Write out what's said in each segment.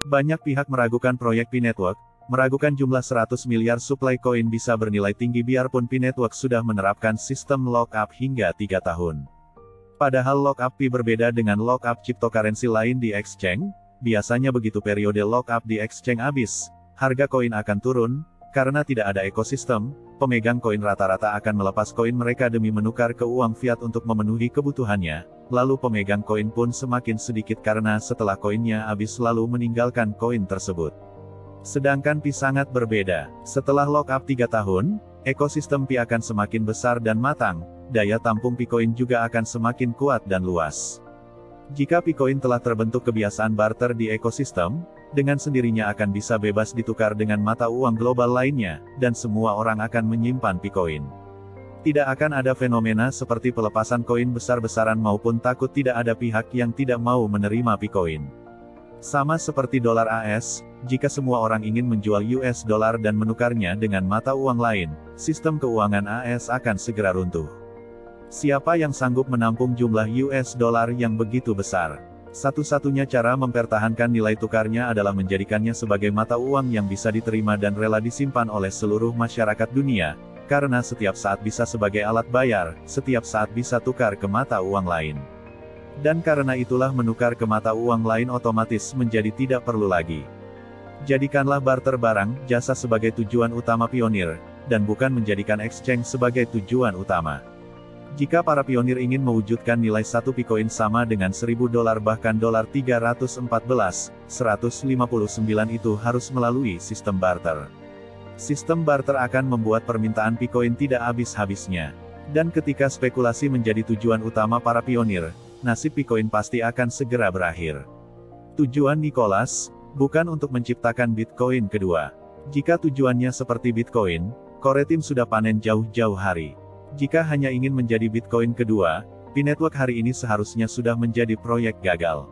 Banyak pihak meragukan proyek P-Network, meragukan jumlah 100 miliar supply koin bisa bernilai tinggi biarpun P-Network sudah menerapkan sistem lockup hingga 3 tahun. Padahal lockup P berbeda dengan lockup cryptocurrency lain di exchange, biasanya begitu periode lockup di exchange habis, harga koin akan turun, karena tidak ada ekosistem, pemegang koin rata-rata akan melepas koin mereka demi menukar ke uang fiat untuk memenuhi kebutuhannya, lalu pemegang koin pun semakin sedikit karena setelah koinnya habis lalu meninggalkan koin tersebut. Sedangkan Pi sangat berbeda. Setelah lockup 3 tahun, ekosistem Pi akan semakin besar dan matang, daya tampung Picoin juga akan semakin kuat dan luas. Jika Picoin telah terbentuk kebiasaan barter di ekosistem, dengan sendirinya akan bisa bebas ditukar dengan mata uang global lainnya, dan semua orang akan menyimpan Picoin. Tidak akan ada fenomena seperti pelepasan koin besar-besaran maupun takut tidak ada pihak yang tidak mau menerima Picoin. Sama seperti dolar AS, jika semua orang ingin menjual US dollar dan menukarnya dengan mata uang lain, sistem keuangan AS akan segera runtuh. Siapa yang sanggup menampung jumlah US dollar yang begitu besar? Satu-satunya cara mempertahankan nilai tukarnya adalah menjadikannya sebagai mata uang yang bisa diterima dan rela disimpan oleh seluruh masyarakat dunia, karena setiap saat bisa sebagai alat bayar, setiap saat bisa tukar ke mata uang lain. Dan karena itulah menukar ke mata uang lain otomatis menjadi tidak perlu lagi. Jadikanlah barter barang, jasa sebagai tujuan utama pionir, dan bukan menjadikan exchange sebagai tujuan utama. Jika para pionir ingin mewujudkan nilai satu Picoin sama dengan $1.000 bahkan $314,159 itu harus melalui sistem barter. Sistem barter akan membuat permintaan Picoin tidak habis-habisnya. Dan ketika spekulasi menjadi tujuan utama para pionir, nasib Picoin pasti akan segera berakhir. Tujuan Nicholas, bukan untuk menciptakan Bitcoin kedua. Jika tujuannya seperti Bitcoin, Core Team sudah panen jauh-jauh hari. Jika hanya ingin menjadi Bitcoin kedua, P-Network hari ini seharusnya sudah menjadi proyek gagal.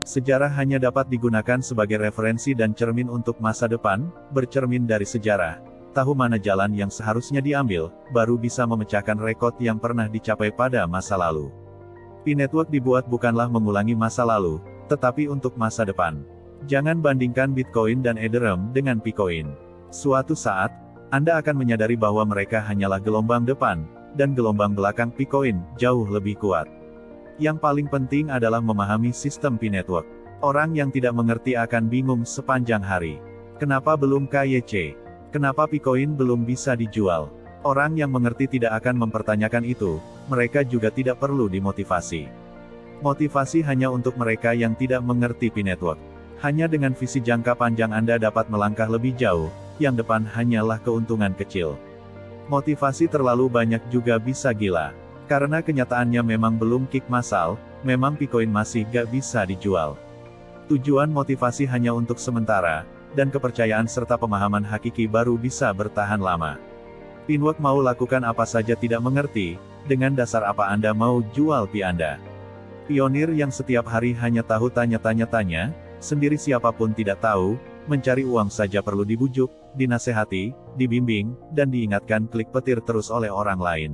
Sejarah hanya dapat digunakan sebagai referensi dan cermin untuk masa depan, bercermin dari sejarah, tahu mana jalan yang seharusnya diambil, baru bisa memecahkan rekod yang pernah dicapai pada masa lalu. P-Network dibuat bukanlah mengulangi masa lalu, tetapi untuk masa depan. Jangan bandingkan Bitcoin dan Ethereum dengan Picoin. Suatu saat, Anda akan menyadari bahwa mereka hanyalah gelombang depan, dan gelombang belakang Picoin jauh lebih kuat. Yang paling penting adalah memahami sistem P-Network. Orang yang tidak mengerti akan bingung sepanjang hari. Kenapa belum KYC? Kenapa Picoin belum bisa dijual? Orang yang mengerti tidak akan mempertanyakan itu, mereka juga tidak perlu dimotivasi. Motivasi hanya untuk mereka yang tidak mengerti P-Network. Hanya dengan visi jangka panjang Anda dapat melangkah lebih jauh, yang depan hanyalah keuntungan kecil. Motivasi terlalu banyak juga bisa gila. Karena kenyataannya memang belum kick massal, memang Picoin masih gak bisa dijual. Tujuan motivasi hanya untuk sementara, dan kepercayaan serta pemahaman hakiki baru bisa bertahan lama. P-Network mau lakukan apa saja tidak mengerti, dengan dasar apa Anda mau jual Pi Anda. Pionir yang setiap hari hanya tahu tanya-tanya, sendiri siapapun tidak tahu, mencari uang saja perlu dibujuk, dinasehati, dibimbing, dan diingatkan klik petir terus oleh orang lain.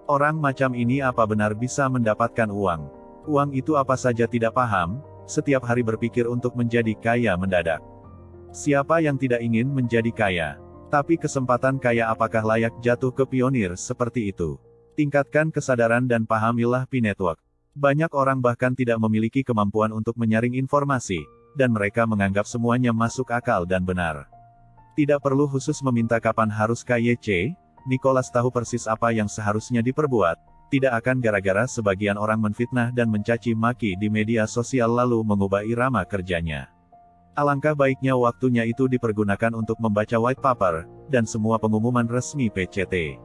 Orang macam ini apa benar bisa mendapatkan uang? Uang itu apa saja tidak paham, setiap hari berpikir untuk menjadi kaya mendadak. Siapa yang tidak ingin menjadi kaya? Tapi kesempatan kaya apakah layak jatuh ke pionir seperti itu? Tingkatkan kesadaran dan pahamilah P-Network. Banyak orang bahkan tidak memiliki kemampuan untuk menyaring informasi, dan mereka menganggap semuanya masuk akal dan benar. Tidak perlu khusus meminta kapan harus KYC, Nicholas tahu persis apa yang seharusnya diperbuat, tidak akan gara-gara sebagian orang menfitnah dan mencaci maki di media sosial lalu mengubah irama kerjanya. Alangkah baiknya waktunya itu dipergunakan untuk membaca white paper, dan semua pengumuman resmi PCT.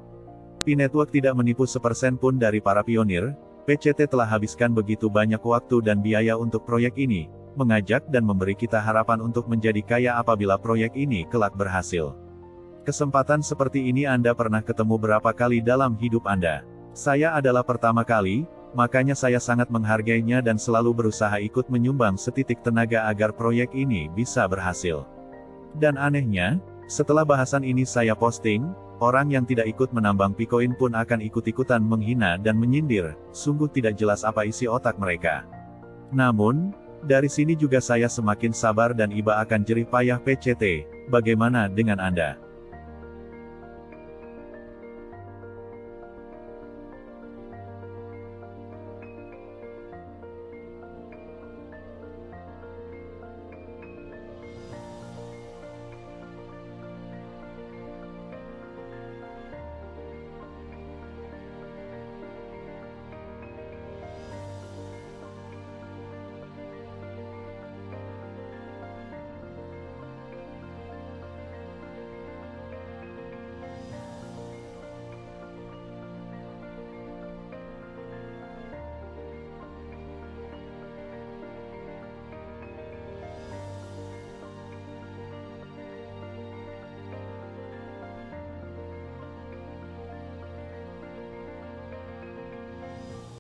P-Network tidak menipu sepersen pun dari para pionir, PCT telah habiskan begitu banyak waktu dan biaya untuk proyek ini, mengajak dan memberi kita harapan untuk menjadi kaya apabila proyek ini kelak berhasil. Kesempatan seperti ini Anda pernah ketemu berapa kali dalam hidup Anda? Saya adalah pertama kali, makanya saya sangat menghargainya dan selalu berusaha ikut menyumbang setitik tenaga agar proyek ini bisa berhasil. Dan anehnya, setelah bahasan ini saya posting, orang yang tidak ikut menambang Picoin pun akan ikut-ikutan menghina dan menyindir, sungguh tidak jelas apa isi otak mereka. Namun, Dari sini juga saya semakin sabar dan iba akan jerih payah PCT. Bagaimana dengan Anda?